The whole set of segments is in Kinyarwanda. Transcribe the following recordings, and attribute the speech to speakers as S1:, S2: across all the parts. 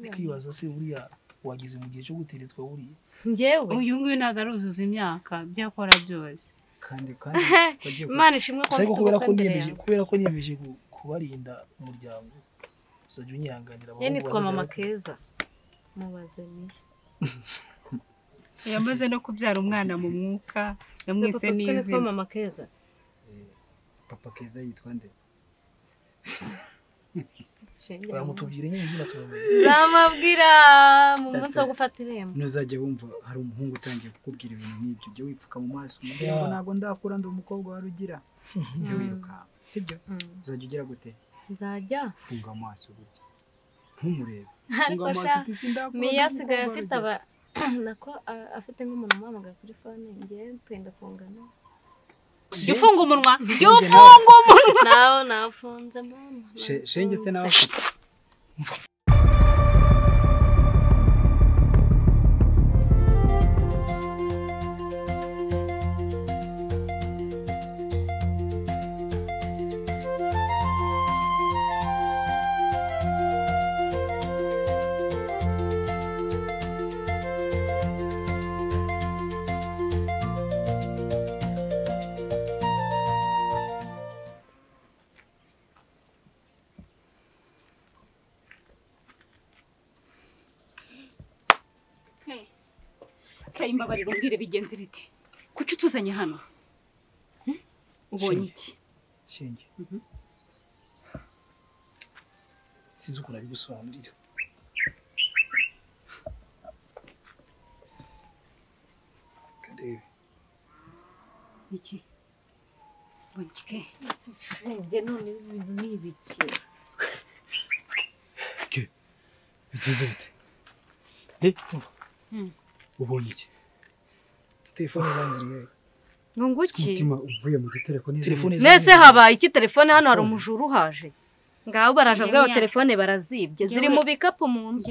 S1: Ikibaza se buriya wagize mu gihe cyo guteretwa buriya.
S2: Ngewe
S3: uyu nguyu nagaruzuza imyaka byakora byose.
S4: kandi
S2: Imana ishimwe ko
S1: kubera ko niyemeje kubarinda umuryango. Uzajya unyihanganira
S2: abahungu. Nitwa Mama Keza. Mubaze niye.
S3: Yamaze no kubyara umwana mu mwuka, yamwise n'izina.
S2: Nitwa Mama Keza.
S4: Papa Keza yitwa nde?
S1: Baramutubwira nyine izina tumenye.
S2: Zamabwira mu munsi wo gufata irembo.
S4: Ntuzajye wumva hari umuhungu utangiye kukubwira ibintu nk'ibyo, ujye wipfuka mu maso umubwira ngo ntabwo ndakura ndi umukobwa wa Rugira. Ujye wiruka, sibyo? Uzajya ugira gute?
S2: Nzajya
S4: funga amaso gutya ntumurebe.
S2: Funga amaso utisi ndakura. Miya asigaye afite nako afite nk'umuntu umuhamagara kuri phone ngiye twenda kungana.
S3: Ufunga umunwa. Ufunga umunwa.
S2: Nawo nafunze mama.
S4: Shengetse nawe.
S3: Imbabarira umbwire bigenze bite? Kuki utuzanye hano? Ubonye iki?
S1: Shenge. Sinzi uko nabigusobanurira. Kadebe.
S3: Iki? Bonke.
S2: Shenge none ibintu ni ibiki?
S4: Ke. Bigenze bite? Ubonye iki?
S1: Telefone zangiriye.
S2: Nunguki?
S4: Umutima uvuye mu gitelefone.
S2: Nese habaye iki telefone hano hari umujuru haje. Ngaho baraje bwa telefone barazibye ziri mu bikapu mu nzu.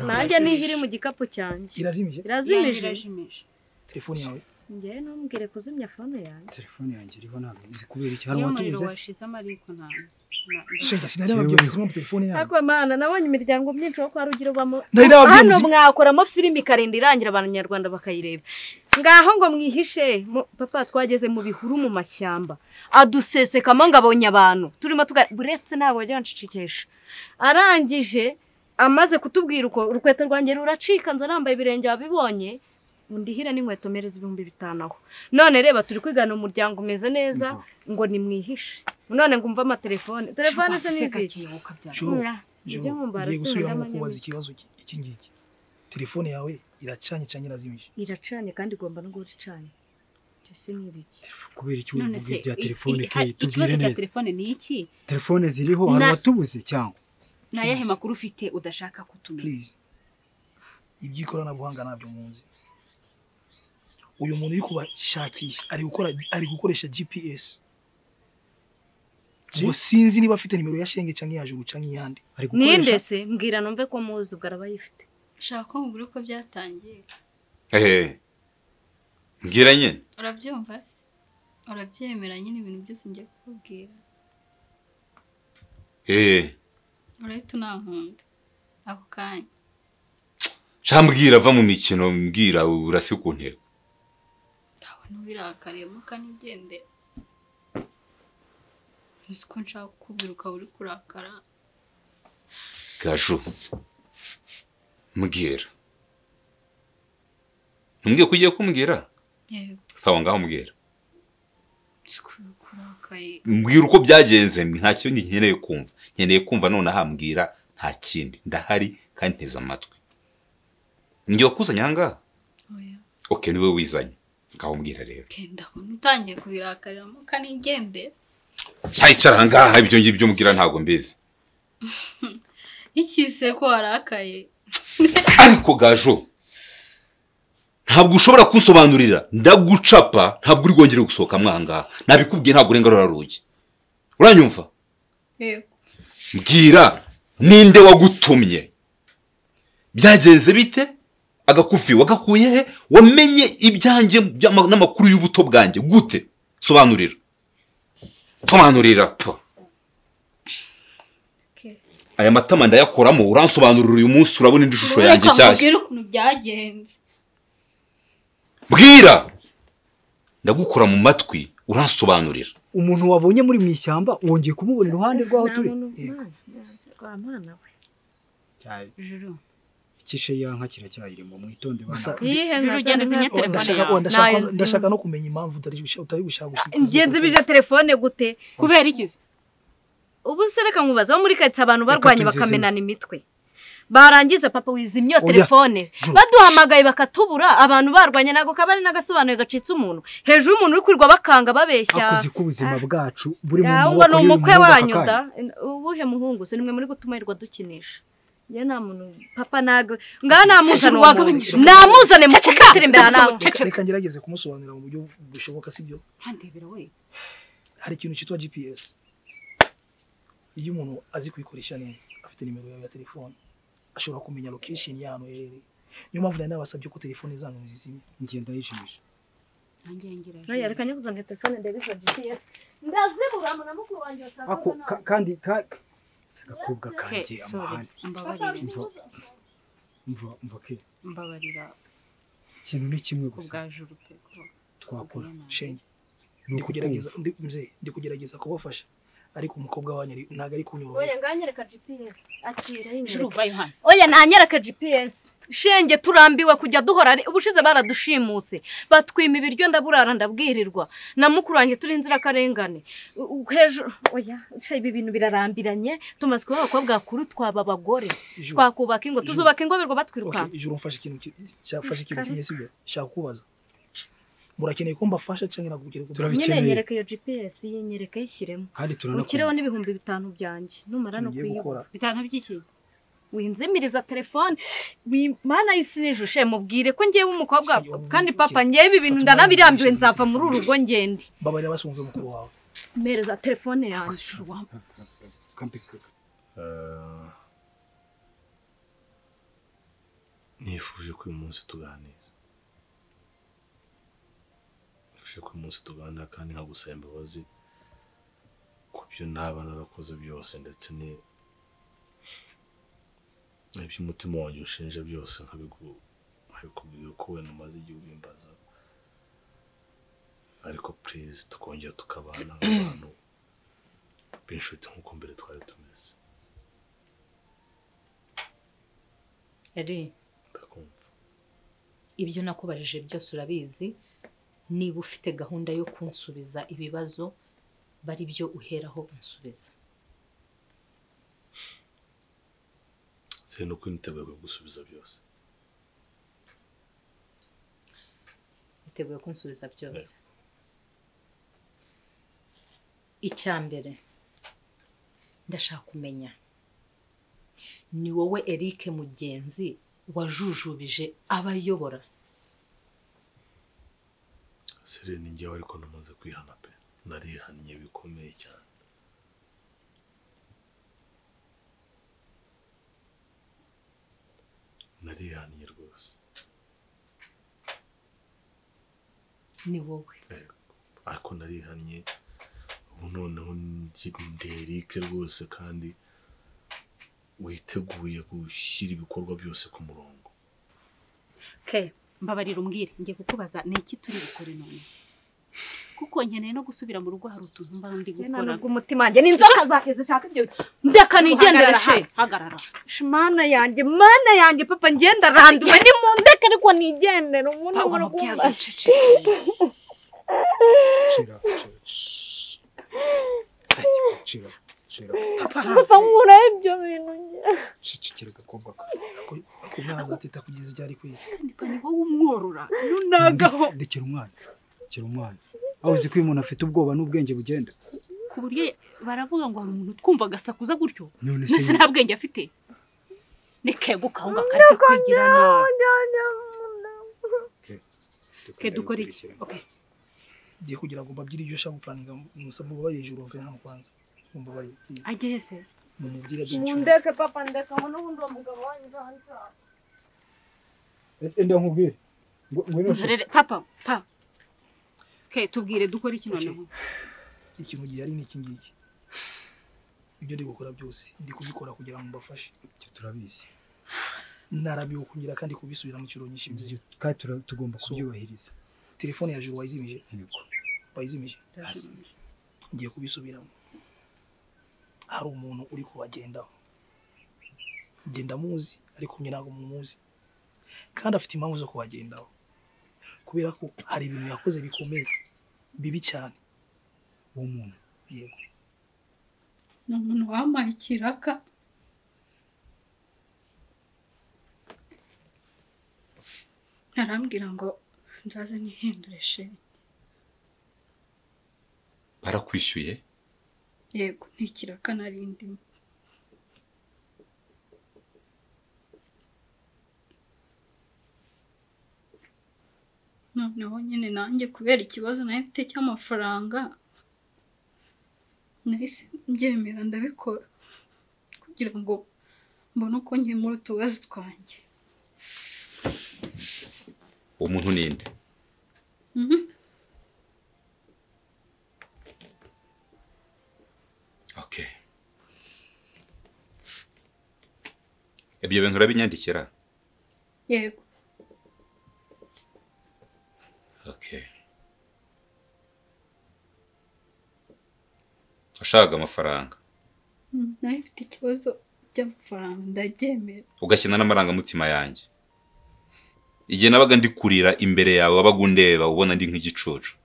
S2: Nanjye nihiri mu gikapu cyanjye.
S1: Irazimije. Telefone yawe.
S2: Ngiye ntumbwire kuzimya phone yanjye.
S4: Telefone yanjye iriho ntabwo izi kubera iki hari watubuze.
S3: Washize amariko nta.
S1: Shenge sinari nababwiye mu telefone yawe.
S2: Ariko mana nabonye imiryango myinshi yo kwa Rugira bamo. Hano mwakoramo filimi karinda irangira abanyarwanda bakayireba. Ngaho ngo mwihishe papa twageze mu bihuru mu mashyamba. Adusesekamo ngabonye abantu. Turimo buretse ntabwo byancicikesha. Arangije amaze kutubwira uko urukweto rwanjye ruracika nza nambaye ibirenge abibonye. Undihira n'inkweto mereza 5,000 aho. None reba turi kwigana umuryango umeze neza ngo ni mwihishe. None ngumva ama telefone se niziki.
S1: Ibyo mumbara se ndakubaza ikibazo iki ngiki. Telefone yawe iracanye cyane irazimije.
S2: Iracanye kandi igomba no guricanye. Cyose nibiki.
S4: Kubera iki uvuga ibya telefone ke tubwire neza.
S3: Telefone ni iki?
S4: Telefone ziriho hari watubuze cyangwa.
S3: Nayahe makuru ufite udashaka kutumenya.
S1: Please. Ibyikoranabuhanga nabyo munzi. Uyu muntu uri kubashakisha ari gukoresha GPS. Ngo sinzi niba afite nimero ya Shenge cyangwa yajuru cyangwa yandi.
S2: Ninde se mbwira numve ko muzi ubwo bayifite.
S5: Shaka ngure ko byatangiye.
S6: Mbwira nyine.
S5: Urabyumva se? Urabyemera nyine ibintu byose ngiye kukubwira. Urahita unankunda. Ako kanya.
S6: Shambwira va mu mikino mbwira urasi ku ntego.
S5: Nubirakariye mukanigende. Niko nshaka kukubwira ukaba uri kurakara.
S6: Gaju. Mbwira. Ntumbwiye ko ugiye kumbwira?
S5: Yego.
S6: Sawa ngaho mbwira.
S5: Kurakaye.
S6: Mbwira uko byagenze nta kindi nkeneye kumva. Nkeneye kumva none ahambwira nta kindi. Ndahari kandi nteza amatwi. Ngiye kuzanya hanga?
S5: Oya.
S6: Okay niwe wizanye. Ngaho mbwira rero.
S5: Kenda utangiye kubirakarira mukanigende.
S6: Cyayicara ngaha ibyo ngibyo mbwira ntago mbizi.
S5: Ikise ko warakaye.
S6: Ariko Gajo. Ntabwo ushobora kunsobanurira ndagucapa ntabwo uri gongera gusohoka mwanga. Nabikubwiye ntabwo urengarora rugi. Uranyumva?
S5: Yego.
S6: Mbwira ninde wagutumye? Byagenze bite? Agakufi wagakuye he? Wamenye ibyanjye n'amakuru y'ubuto bwanjye gute? Sobanurira. Sobanurira. aya matama ndayakoramo uransobanurira uyu munsi urabona indi shusho yanjye cyashya
S5: mbwira ukuntu byagenze
S6: bwira ndagukora mu matwi uransobanurira
S4: umuntu wabonye muri mu ishyamba wongeye kumubona iruhande rwaho turi
S3: Juru
S4: ikishe yanka kiracyayirimo mwitonde
S1: Gusa ndashaka no kumenya impamvu utari gushaka gushika
S2: ngenzi bije telefone gute
S3: kubera iki
S2: ubu se reka nkubaza muri katse abantu barwanye bakamenana imitwe barangiza papa wizimyo telefone baduhamagaye bakatubura abantu barwanye nago kabari nagasobanuye gacitse umuntu hejuru umuntu uri kwirwa bakanga babeshya
S4: akuzi ku buzima bwacu buri mu
S2: maboko y'umuntu umukwe wanyu da ubuhe muhungu se nimwe muri gutumairwa dukinisha ye nta muntu papa nago namuzane mu kugatira imbere nawe
S1: reka ngerageze kumusobanurira mu buryo bushoboka sibyo
S3: handebera we
S1: hari ikintu cyitwa GPS iyo umuntu azi kwikoresha neza afite nimero yawe ya telefone ashobora kumenya location y'ahantu herereye niyo mpamvu nabasabye ko telefone zanyu zizimye ngenda yijimije
S2: nanjye reka nyakuzanira telefone ndabisha GPS ndazibura mu namukuru wanjye
S4: ako kandi gakobwa kanje amahane mva ke
S3: mbabarira
S4: ikintu ni kimwe gusa
S3: ubwajuru pe
S4: twakora
S1: shenge ndi kugerageza kubafasha ariko umukobwa wanyu ntago ari kunyorohera
S2: oya nganyereka GPS akira
S3: Juru vayo hano
S2: oya nanyereka GPS shenge turambiwe kujya duhora ubushize baradushimuse batwima ibiryo ndaburara ndabwirirwa na mukuru wanjye turi inzira karengane hejuru oya ibi bintu birarambiranye tumaze kuba abakobwa kuri twaba abagore twakubaka ingo tuzubaka ingo birwa batwirukanse
S1: ijuru mfashe ikintu cyafashe ikintu kinyesibyo shaka kubaza murakeneye ko mbafasha cyangwa nagukire ko
S2: turabikeneye nyereka iyo GPS yinyereka yishyiremo
S4: kandi turanakora
S2: ukireho n'ibihumbi 5 byanjye numara no kwiyo
S3: bitanu by'iki
S2: winzimiriza telefone mana yisinijushe mubwire ko ngiye umukobwa kandi papa ngiye ibi bintu ndanabirambiwe nzava muri urugo ngende
S1: babarira basumve mukuru wawe
S2: mereza telefone yanjye
S7: nifuje ko uyu munsi tuganira ko umunsi tuganira kandi nkagusaba imbabazi ku byo naba narakoze byose ndetse n'iby'umutima wanjye ushinja byose nkabikubwira ko wenda umaze igihe ubimbaza ariko please tukongera tukabana nk'abantu b'inshuti nk'uko mbere twari tumeze ndakumva
S8: ibyo nakubajije byose urabizi niba ufite gahunda yo kunsubiza ibibazo bari byo uheraho unsubiza
S7: se no kwiteguye gusubiza byose
S8: niteguye kunsubiza byose icyambere ndashaka kumenya ni wowe Eric Mugenzi wajujubije abayobora
S7: Serene njyewe ariko namaze kwihana pe narihannye bikomeye cyane narihannye rwose
S8: ni wowe
S7: ariko narihannye ubu noneho nderike rwose kandi witeguye gushyira ibikorwa byose ku murongo
S3: mbabarira umbwire ngiye kukubaza ni iki turi bukore none kuko nkeneye no gusubira mu rugo hari utuntu mba ndi gukora
S2: nubwo umutima wanjye n'inzoka zakeze shaka ibyo ndeka nigendera she
S3: hagarara
S2: mana yanjye papa ngenda randuwe ni mu ndeka ariko nigendera umuntu uri kumva
S4: Shira
S2: papa nkura ibyo bintu
S4: shikira gakobwa
S1: akubwana zatita kugeza ryari kwiye
S3: kandi wowe umworora nunagaho
S4: ndekera umwana aho uzi ko uyu muntu afite ubwoba n'ubwenge bugenda
S3: ku buryo baravuga ngo hari umuntu twumva agasakuza gutyo nese nta bwenge afite nikeguka aho ngakareka kwigira nawe dukora iki
S1: giye kugira ngo mbabwire ibyo ushaka guplaninga musabwa bari hejuru of hano kwanza mumba bari
S3: agese
S1: mumubwira byinshi
S2: mundeke papa ndeka ngo n'ubundi umugabo wanjye hanze
S4: enda nkubwire ngo
S3: papa tubwire dukora iki noneho
S1: ikintu gihari ni iki ngiki ibyo ndi gukora byose ndi kubikora kugira ngo mbafashe.
S4: Ibyo turabizi.
S1: Narabiwe kugira kandi kubisubira mu kiro nyinshi
S4: Ibyo kandi tugomba kubyubahiriza.
S1: Telefone ya Juru wayizimije?
S4: Yego.
S1: Wayizimije? Ngiye kubisubiramo. Hari umuntu uri kubagendaho. Genda muzi ariko mwe ntabwo mumuzi. Kandi afite impamvu zo kubagendaho. Kubera ko hari ibintu yakoze bikomeye bibi cyane.
S4: Uwo muntu
S1: yego.
S5: Ni umuntu wamaye ikiraka. Arambwira ngo nzaze nihindure shenge.
S6: Barakwishyuye?
S5: Yego, ntikiraka narindimo. Noneho nyine nanjye kubera ikibazo nayo mfite cy'amafaranga nahise mbyemera ndabikora kugira ngo mbone uko nkemura utubazo twanjye.
S6: Uwo muntu ninde? Okay. Ibyo bintu urabinyandikira?
S5: Yego.
S6: Okay. Washakaga amafaranga?
S5: Nayo mfite ikibazo cy'amafaranga ndabyemera.
S6: Ugashyina n'amarangamutima yanjye. Igihe nabaga ndi kurira imbere yawe wabaga undeba ubona ndi nk'igicucu.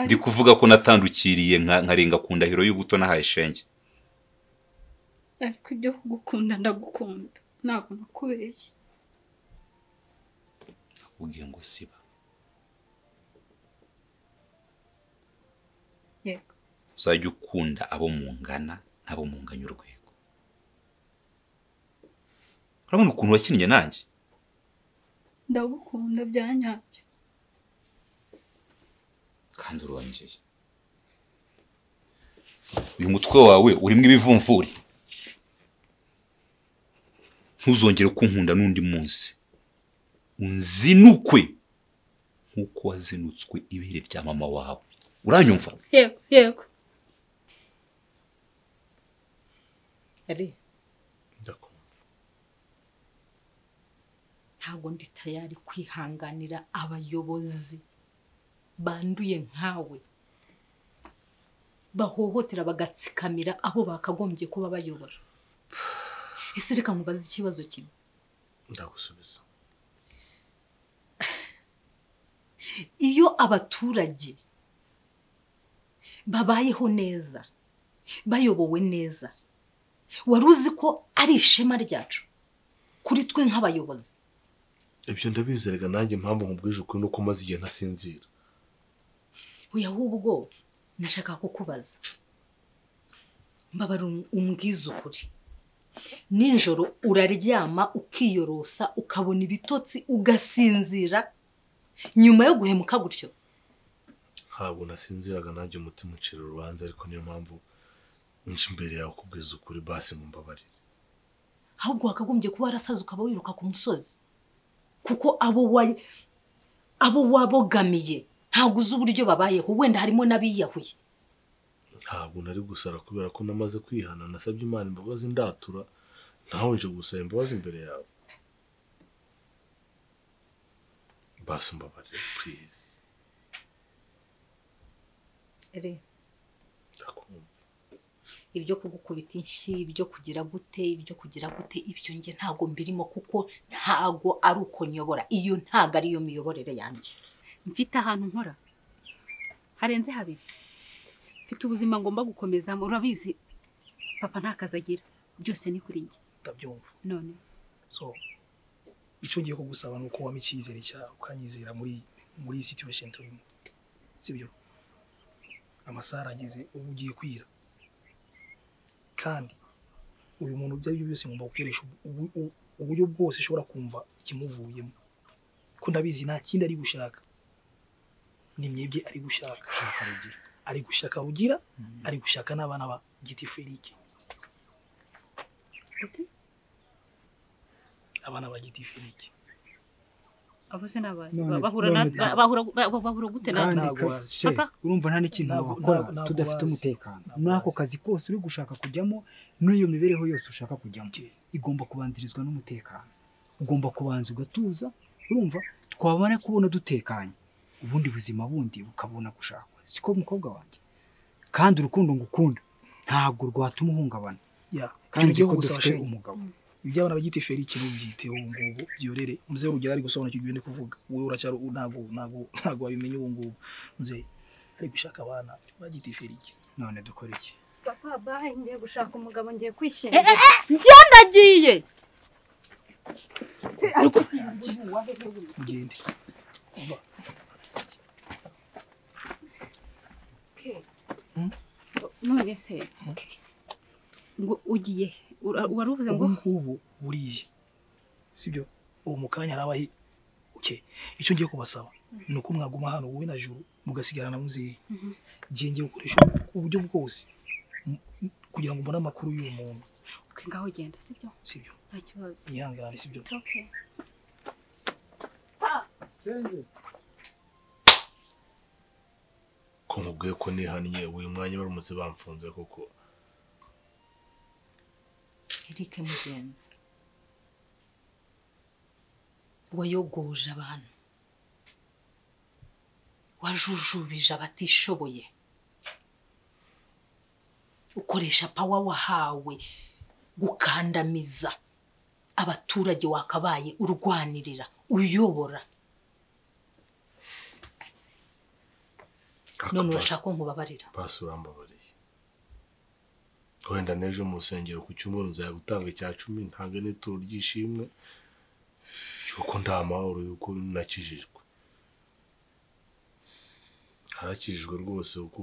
S6: Ndi kuvuga ko natandukiriye nkarenga ku ndahiro y'ubuto nahaye shenge.
S5: Ariko ibyo kugukunda ndagukunda. Ntabwo nakubeshye.
S6: Ugiye ngo siba.
S5: Yego.
S6: Uzajya ukunda abo mungana n'abo munganya urwego. Urabona ukuntu wakinnye nanjye?
S5: Ndagukunda byanyabyo.
S6: Kandi urongeye. Uyu mutwe wawe urimo ibivumvuri. Ntuzongere kunkunda n'undi munsi. Unzinukwe nkuko wazinutswe ibere rya mama wawe. Uranyumva?
S5: Yego, yego.
S8: Ari.
S7: Ndakumva.
S8: Ntabwo ndi tayari kwihanganira abayobozi banduye nkawe. Bahohotera bagatsikamira abo bakagombye kuba bayobora. Ese reka nkubaze ikibazo kimwe.
S7: Ndagusubiza.
S8: Iyo abaturage babayeho neza, bayobowe neza, wari uzi ko ari ishema ryacu kuri twe nk'abayobozi?
S7: Ibyo ndabizerega nanjye impamvu nkubwije ukuri nuko maze igihe ntasinzira.
S8: Oya ahubwo nashaka kukubaza. Mbabara umbwize ukuri. Ninjoro uraryama ukiyorosa ukabona ibitotsi ugasinzira nyuma yo guhemuka gutyo?
S7: Ntabwo nasinziraga nanjye umutima ucira urubanza, ariko niyo mpamvu nje imbere yawe kubwiza ukuri basi mumbabarire.
S8: Ahubwo wakagombye kuba warasaze ukaba wiruka ku musozi, kuko abo wabogamiye ntabwo uzi uburyo babayeho, wenda harimo n'abiyahuye.
S7: Ntabwo nari gusara kubera ko namaze kwihana, nasabye Imana imbabazi ndatura, ntaho nje gusaba imbabazi imbere yawe. Basi mbabarire please.
S8: Ere.
S7: Ndakumva.
S8: Ibyo kugukubita inshyi, ibyo kugira gute, ibyo nge ntago mbirimo, kuko ntago ari uko nyobora. Iyo ntago ari yo miyoborere yanjye.
S3: Mfite ahantu nkora harenze habiri. Mfite ubuzima ngomba gukomeza, urabizi papa nta kazi agira, byose ni kuri njye.
S1: Ndabyumva.
S3: None
S1: so icyo ngiye kugusaba nuko wama icyizere cyawe ukanyizera muri situation turimo. Sibyo? Amasaha ageze ubu ugiye kwira. Kandi uyu muntu byari byose ngomba gukoresha uburyo bwose ushobora kumva ikimuvuyemo. Ko ndabizi nta kindi ari gushaka. Ni mwebwe ari gushaka. Ari gushaka Rugira, ari gushaka n'abana ba Giti Felike. Abana ba Giti Felike.
S3: abo se nabaye
S4: None-
S3: bahura
S4: none-
S3: bahura gute
S4: kandi
S3: natwe
S4: she, urumva nta n'ikintu
S1: Ntabwo-
S4: wakora
S1: ntabwo
S4: tudafite
S1: bazi.
S4: umutekano
S1: Ntabwo
S4: n'ako
S1: bazi.
S4: kazi kose uri gushaka kujyamo n'iyo mibereho yose ushaka kujyamo igomba kubanzirizwa n'umutekano ugomba kubanza ugatuza urumva twabona kubona dutekanye ubundi buzima bundi bukabona gushakwa siko mukobwa wanjye kandi urukundo ngukunda ntabwo rwatuma uhungabana
S1: ya
S4: kandi
S1: ikintu
S4: ko
S1: gusaba
S4: dufite
S1: sheri
S4: umugabo
S1: ibyabana bagite feri ikintu byiteho ubu ngubu byorere mzee urugero ari gusobanura icyo ugende kuvuga wowe uracyari ntabwo wabimenye ubu ngubu mzee ari gushaka abana bagite feri iki
S4: none dukora iki
S2: papa bahe ngiye gushaka umugabo ngiye kwishyingira njye ndagiye
S1: ngende
S3: none se ngo ugiye waruvuze ngo
S1: ubu ngubu buriye sibyo uwo mukanya harabaye icyo ngiye kubasaba ni uko mwaguma hano wowe na Juru mugasigarana muzehe ngiye gukoresha uburyo bwose kugira ngo mbone amakuru y'uwo muntu
S3: ngaho genda
S1: sibyo
S3: nta kibazo
S1: yihangane sibyo
S3: it's okay
S7: ko nkubwiye ko nihannye uyu mwanya baramutse bamfunze koko
S8: Eric mugenzi wayogoje abantu wajujubije abatishoboye ukoresha pawa wahawe gukandamiza abaturage wakabaye urwanirira uyobora none urashaka ko nkubabarira
S7: pasi urambabariye wenda n'ejo mu rusengero ku cyumweru nzajya gutanga icya 10 ntange n'ituro ry'ishimwe yuko nta mahoro yuko nakijijwe harakijijwe rwose uko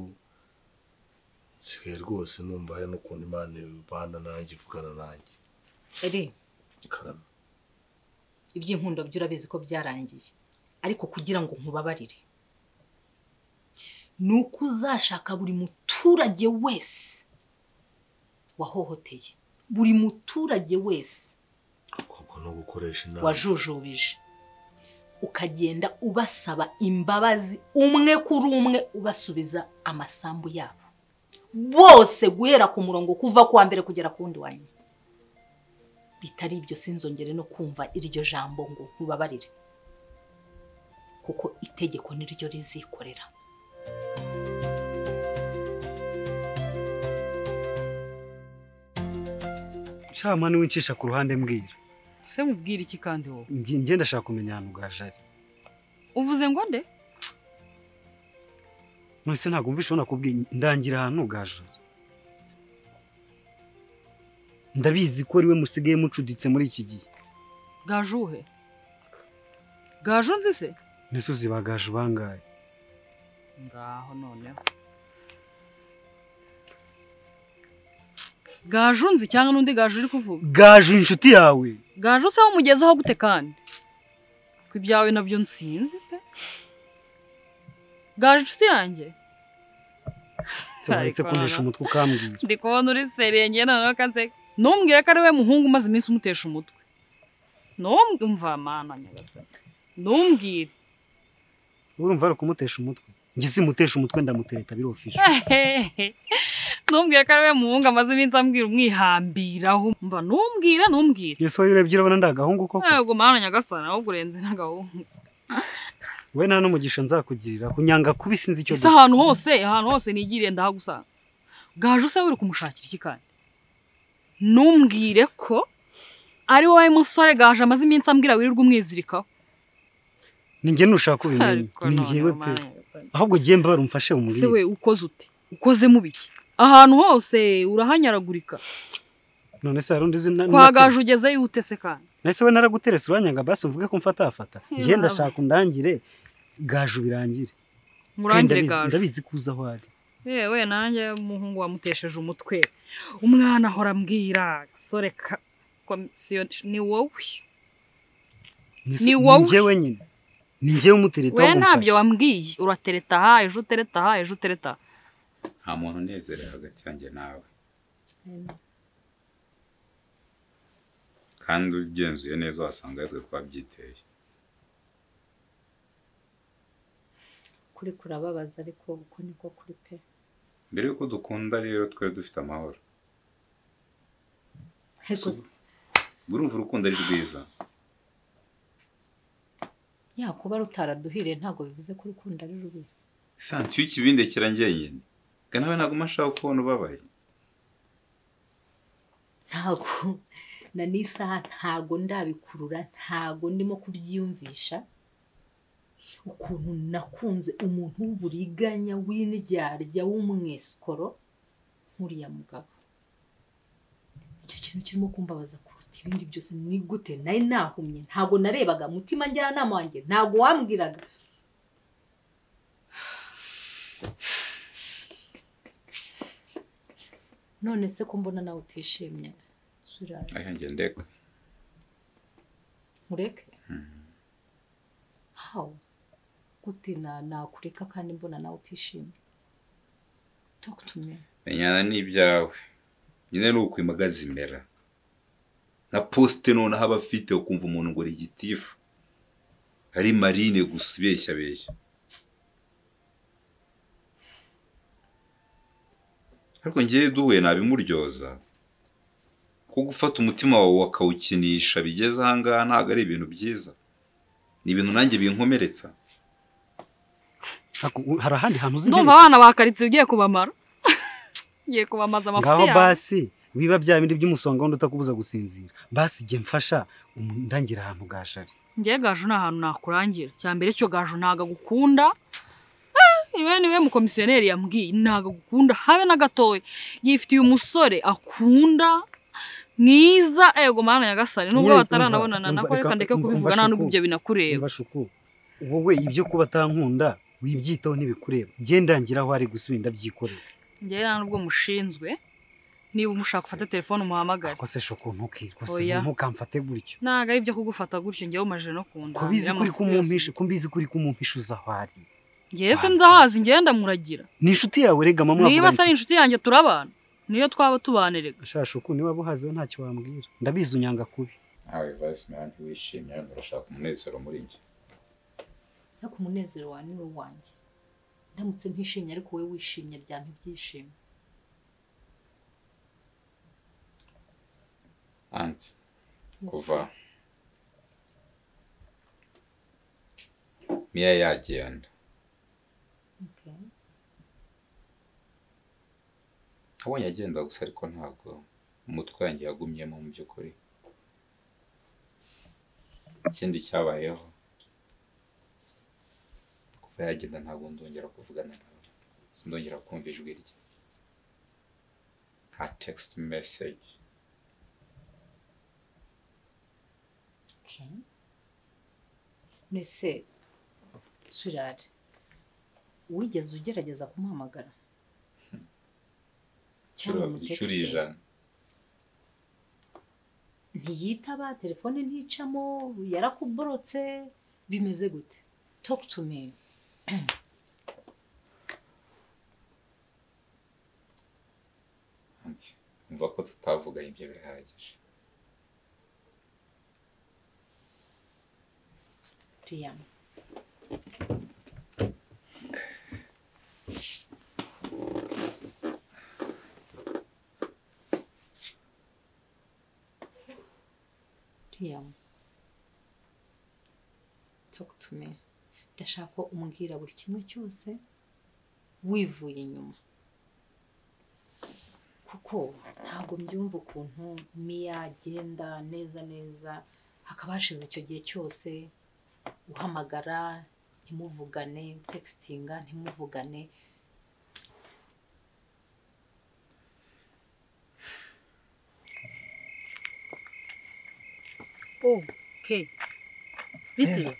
S7: sigaye rwose numva hari n'ukuntu Imana ibana nanjye ivugana nanjye
S8: eri
S7: karame
S8: iby'inkundo by'urabizi ko byarangiye ariko kugira ngo nkubabarire nuko uzashaka buri muturage wese wahohoteye buri muturage wese
S7: kuko no gukoresha inama
S8: wajujubije ukagenda ubasaba imbabazi umwe kuri umwe ubasubiza amasambu yabo bose guhera ku murongo kuva kwa mbere kugera ku wundi wanyuma bitari ibyo sinzongere no kumva iryo jambo ngo nkubabarire kuko itegeko niryo rizikorera
S4: Shama niwe ncisha ku ruhande mbwira
S3: se mubwira iki kandi wowe
S4: njye ndashaka kumenya ahantu gaje ari
S3: uvuze ngo nde
S4: none ntabwo mvishe ubona kubwiye ndangira ahantu gaje ndabizi ko ariwe musigaye mucuditse muri iki gihe
S3: gajuhe gaju nzi se
S4: nizo zibagaje bangaye
S3: ngaho noneho gaju nzi cyangwa n'undi gaju uri kuvuga
S4: gaje inshuti yawe
S3: gaju se wamugezeho gute kandi ko ibyawe nabyo nsinzi pe gaju inshuti yanjye
S4: turetse kunesha umutwe ukambwira
S3: ndi kubona uri seriye noneho kanze ntumbwire ko ari we muhungu umaze iminsi umutesha umutwe ntumva mana nyagasani ntumbwire
S4: urumva ari kumutesha umutwe njye simutesha umutwe ndamutereta birofisha
S3: ntumbwire ko ari we muhungu amaze iminsi ambwira umwihambiraho mba ntumbwire
S4: yesu wowe urebye urabona ndagahungu koko
S3: yego mana nyagasani ahubwo urenze n'agahungu
S4: we nta n'umugisha nzakugirira kunyanga kubi sinzi icyo
S3: ese ahantu hose nigiriye ndahagusanga gaje use uri kumushakira iki kandi ntumbwire ko ari wowe musore gaje amaze iminsi ambwira wirirwa umwizirikaho
S4: ni njye nushaka ubimenye ni njyewe pe ahubwo giye mbara umfashe umurire
S3: se we ukoze ute ukoze mu biki ahantu hose urahanyaragurika
S4: none se harundi zina
S3: kwa gaje ugeze yute se kandi
S4: nese we naraguterese uranyanga basi uvuge ko mfata ngiye ndashaka undangire gaje ubirangire
S3: murangire gaje
S4: ndabizi kuza aho ari
S3: yewe nanjye umuhungu wamutesheje umutwe umwana ahora ambwira sore komisiyo ni wowe
S4: ni njyewe nyine ni njyewe umutereta
S3: we ntabyo wambwiye uratereta aha ejo utereta aha ejo utereta
S6: nta muntu unezerewe hagati yanjye nawe kandi ugenzuye neza wasanga aritwe twabyiteye
S8: kuri kurababaza ariko uko niko kuri pe.
S6: mbere yuko dukunda rero twari dufite amahoro. Urumva urukundo ari rwiza.
S8: Kuba rutaraduhire ntabwo bivuze ko urukundo ari rubi.
S6: Santi y'ikibindekera njyenyine. Nawe ntabwo mashaka kubona ubabaye.
S8: Ntabwo na n'isaha ntabwo ndabikurura, ntabwo ndimo kubyiyumvisha ukuntu nakunze umuntu w'uburiganya w'indyarya w'umwesikoro nk'uriya mugabo. Icyo kintu kirimo kumbabaza kuruta ibindi byose. Ni gute nari nahumye, ntabwo narebaga mutima njyanama wanjye, ntabwo wambwiraga. None se ko mbona nawe utishimye Surari?
S6: Ayanjye ndeka.
S8: Mureke? How? Gute nakureka kandi mbona nawe utishimye? Talk to me.
S6: Menyana n'ibyawe. Nyine ni ukwimagaza imera. Na poste none haba afite ukumva umuntu ngo rigitifu. Ari Marine gusa ibeshya beshya. Ariko ngiye duhuye nabimuryoza. Ko gufata umutima wawe wakawukinisha bigeze ahangaha ntabwo ari ibintu byiza. Ni ibintu nanjye binkomeretsa.
S4: Hari ahandi hantu uzi.
S3: Ndumva abana bakaritse ugiye kubamara. Ngiye kubamaza amafuti yawe.
S4: Ngaho basi wiba bya bindi by'umusonga wundi utakubuza gusinzira. Basi jye mfasha ndangira ahantu gashari.
S3: Ngiye Gaju nta hantu nakurangira. Cyambere cyo Gaju ntaga gukunda. Niwe mukomisiyoneri yambwiye ntaga gukunda habe na gatoya. Yifitiye umusore akunda mwiza ego mana Nyagasani nubwo bataranabonana nako reka ndeke kubivuga nta nubwo ibyo binakureba.
S4: Bashuku wowe ibyo kuba tankunda wibyitaho ntibikureba. Ngendangira aho ari gusubinda byikorera.
S3: Ngiye nta nubwo mushinzwe. Niba umushaka gufata telefone umuhamagare.
S4: Ko se shoko ntukirwose ntukamfate gutyo.
S3: Naga ari byo kugufata gutyo ngiye umaje no kunda.
S4: Kubizi kuri kumumpisha uzahwari.
S3: Yese ndahazi ngenda muragira.
S4: Ni inshuti yawe rega mama.
S3: Niba sari inshuti yanjye turabana. Niyo twaba tubanirega.
S4: Shashuku niba buhazeho ntacyo wambwira. Ndabizi unyanga kubi.
S6: Awe basi man wishimye urashaka umunezero muri njye.
S8: Nako umunezero wa niwe wanjye. Ndamutse ntishimye ariko wowe wishimye byampa ibyishimo.
S6: Anti kuva Mia yagenda.
S8: Okay.
S6: Abonye agenda gusa ariko ntabwo umutwe wanjye yagumyemo mu by'ukuri. Ikindi cyabayeho kuva yagenda ntabwo ndongera kuvugana nawe. Sindongera kumva ijwi rye. Nta text message.
S8: Okay. Nese Surari wigeze ugerageza kumuhamagara?
S6: Inshuro ijana.
S8: Ntiyitaba, telefone nticamo, yarakuborotse, bimeze gute? Talk to me.
S6: Anti umva ko tutavuga ibyo birahagije.
S8: Priam. Priam. Talk to me. Ndashaka ko umbwira buri kimwe cyose wivuye inyuma. Kuko ntabwo mbyumva ukuntu Mia agenda neza hakaba hashize icyo gihe cyose uhamagara ntimuvugane, textinga ntimuvugane.
S3: Okay. Vite.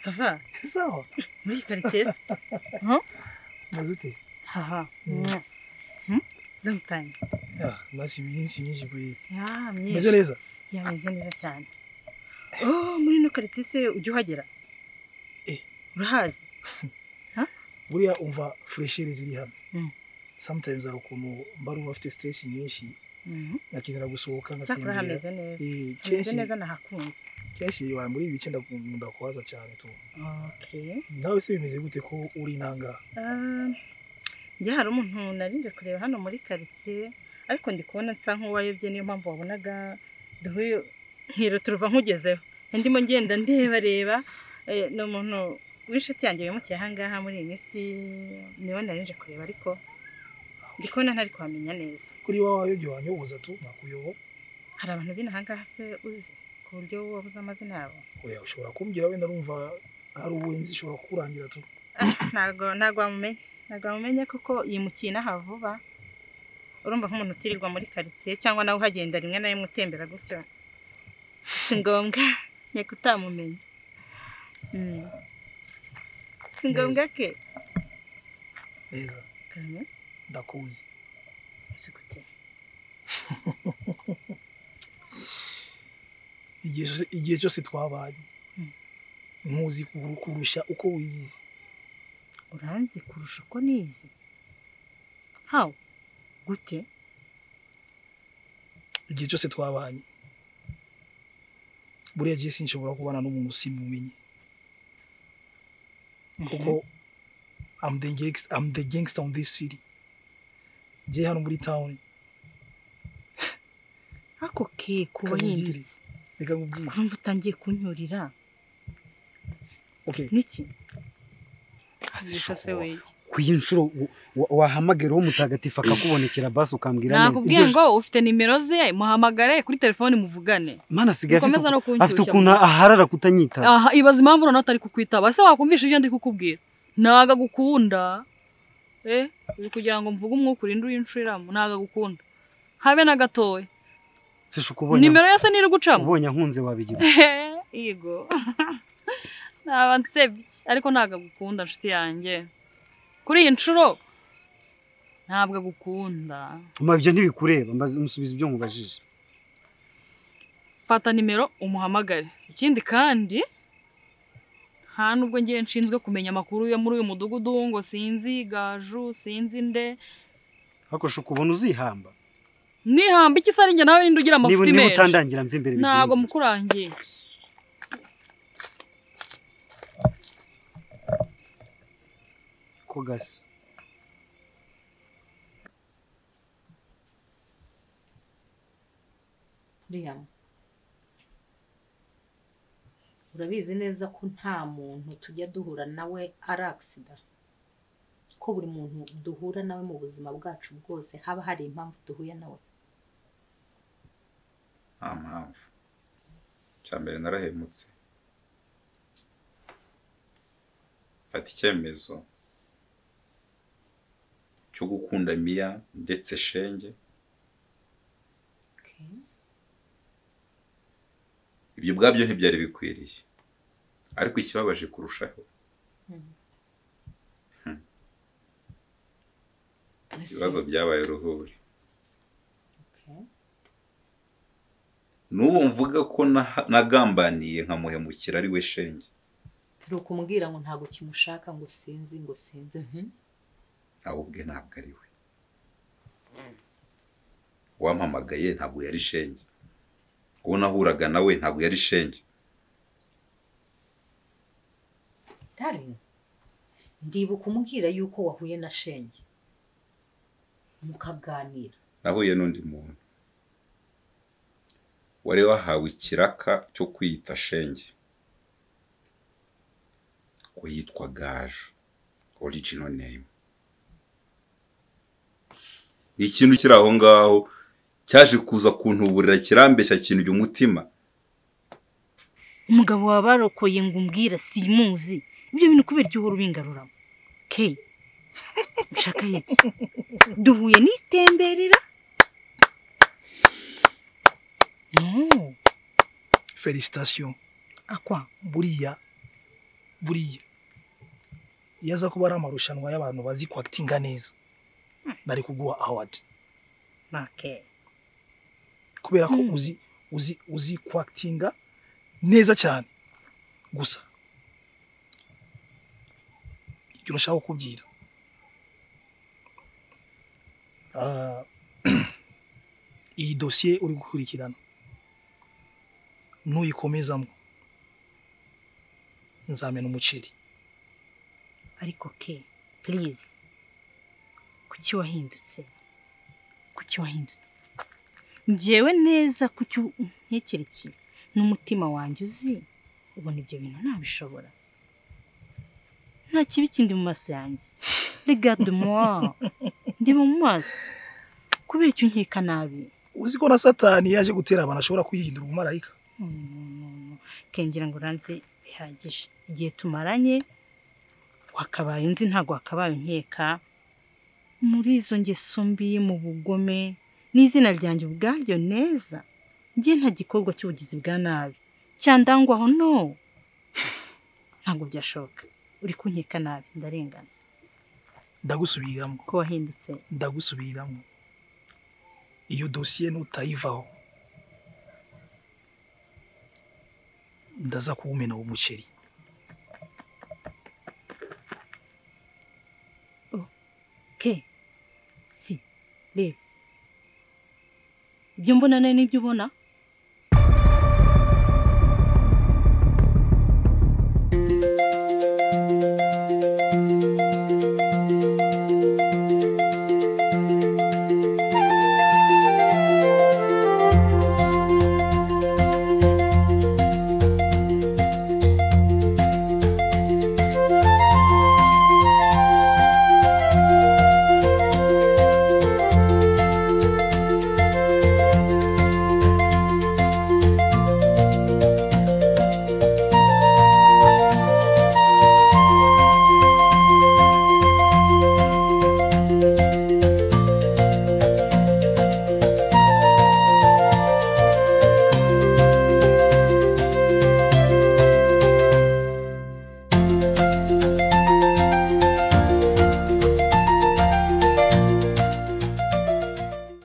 S3: Ça va?
S1: Ça va.
S3: Oui, qualité.
S1: Mazute.
S3: Ça va. Long time.
S1: Masi iminsi myinshi kuri.
S3: Ya, myinshi.
S1: Meze neza?
S3: Ya, meze neza cyane. Muri no qualité se ujye uhagera. Urahazi?
S1: Buriya umva freshere ziri hano. Sometimes ari ukuntu mbaru bafite stress nyinshi. Nakinira gusohoka
S3: ngatinda. Cyakora hameze neza. Hameze neza nahakunze.
S1: kenshi wa muri ibi bice ndakunda kubaza cyane tu.
S2: Okay.
S1: Nawe se bimeze gute ko uri nanga?
S2: Njye hari umuntu narinje kureba hano muri quartier ariko ndi kubona nsa nk'uwayobye niyo mpamvu wabonaga duhuye nkiro turuva nkugezeho. Ndimo ngenda ndeba no muntu w'inshuti yanjye wimukiye ahangaha muri iyi minsi niwe narinje kureba ariko ndi kubona ntari kwamenya neza.
S1: Kuri wowe wayobye wanyoboza tu nakuyobo.
S2: Hari abantu bina ahangaha se uzi ku buryo wabuze amazina yabo?
S1: Oya ushobora kumbwira wenda urumva hari uwenzi ushobora kukurangira tu.
S2: Ntago wamumenye kuko yimukiye n'aha vuba. Urumva nk'umuntu utirirwa muri quartier cyangwa nawe uhagenda rimwe na rimwe utembera gutyo. Si ngombwa nyeko utamumenye. Si ngombwa ke.
S1: Neza.
S2: Kane?
S1: Ndakuzi.
S2: Sikute.
S1: Igihe cyose twabaye. Nkuzi kurusha uko wiyizi.
S2: Uranzi kurusha uko nizi? How? Gute?
S1: Igihe cyose twabanye. Buriya gihe sinshobora kubana n'umuntu simumenye. Kuko I'm the gangster on this city. Je hano muri town.
S2: Ako ke kuba hinduriza.
S1: Reka nkubwire.
S2: Kumva utangiye kunyurira.
S1: Okay.
S2: Niki?
S4: Kuyi nshuro wahamagara wo mutagatifu akakubonekera basi ukambwira neza.
S3: Nakubwiye ngo ufite nimero ze muhamagare kuri telefone muvugane.
S4: Mana sigaye afite ukuntu aharara kutanyita.
S3: Aha ibaza impamvu none atari kukwitaba. Se wakumvisha ibyo ndi kukubwira. Naga gukunda. Uri kugira ngo mvuge umwuka indi uyinshiramo naga gukunda. Habe na gatoye.
S4: Sisho kubona.
S3: Nimero yase niri gucamo.
S4: Ubonye nkunze wabigira.
S3: Yego. Nabansebye ariko naga gukunda nshuti yanjye. Kuri iyi nshuro ntabwo gukunda.
S4: Ibyo ntibikureba mbaze musubiza ibyo nkubajije.
S3: Fata nimero umuhamagare. Ikindi kandi nta nubwo ngiye nshinzwe kumenya amakuru yo muri uyu mudugudu ngo sinzi Gaju sinzi nde.
S4: Hakosho kubona uzihamba.
S3: Nihamba iki sari nge nawe ninde ugira amafuti menshi.
S4: Niba utandangira mve imbere bigenze.
S3: Ntago mukurangiye.
S4: Kogasi.
S8: Liam. Urabizi neza ko nta muntu tujya duhura nawe ari accident. Ko buri muntu duhura nawe mu buzima bwacu bwose haba hari impamvu duhuye nawe.
S6: Mpamvu. Cyambere narahemutse. Fata icyemezo cyo gukunda Mia ndetse Shenge. Ibyo bwabyo ntibyari bikwiriye. Ariko ikibabaje kurushaho. Ibibazo byabaye uruhuri. N'uwo mvuga ko nagambaniye nkamuhemukira ari we Shenge.
S8: Rukumbwira ngo ntago kimushaka ngo sinzi.
S6: Ahubwe ntabwo ari we. Wampamagaye ntabwo yari Shenge. Uwo nahuraga nawe ntabwo yari Shenge.
S8: Darling, ndibuka umbwira yuko wahuye na Shenge. Mukaganira.
S6: Nahuye n'undi muntu. Wari wahawe ikiraka cyo kwita Shenge. Ko yitwa Gaju. Original name. Ikintu kiri aho ngaho cyaje kuza kuntuburira kirambeshya kintu umutima.
S2: Umugabo wabarokoye ngo umbwira simuzi. Ibyo bintu kubera cyo urubingaruramo. Okay. Ushaka iki? Duhuye nitemberera. No.
S1: Félicitations.
S2: Akwa
S1: buriya yaza kuba ari amarushanwa y'abantu bazi kwactinga neza. Nari kuguha award.
S2: Okay.
S1: Kubera ko uzi kwactinga neza cyane. Gusa icyo nashaka kukugira. Iyi dossier uri gukurikirana. Nuyikomezamo nzamena umuceri.
S2: ariko ke please kuki wahindutse njyewe neza kuki ntekera iki n'umutima wanjye uzi ubona ibyo bintu ntabishobora nta kibi kindi mu maso yanjye regarde moi ndi mu maso kubera icyo nkeka nabi
S1: uzi ko na satani yaje gutera abantu ashobora kwihindura umumarayika.
S2: kengira ngo ranze bihagije igihe tumaranye wakabaye nzi ntago wakabaye nkeka muri izo ngeso mbi mu bugome n'izina ryanjye ubwaryo neza ngiye nta gikorwa cy'ubugizi bwa nabi cyandangwaho no ntabwo byashoboka uri kunkeka nabi ndarengana
S1: Ndagusubiramo
S2: ko wahindutse
S1: ndagusubiramo iyo dosiye nutayivaho ndaza kuwumena umuceri.
S2: ke si reba ibyo mbona nawe n'ibyo ubona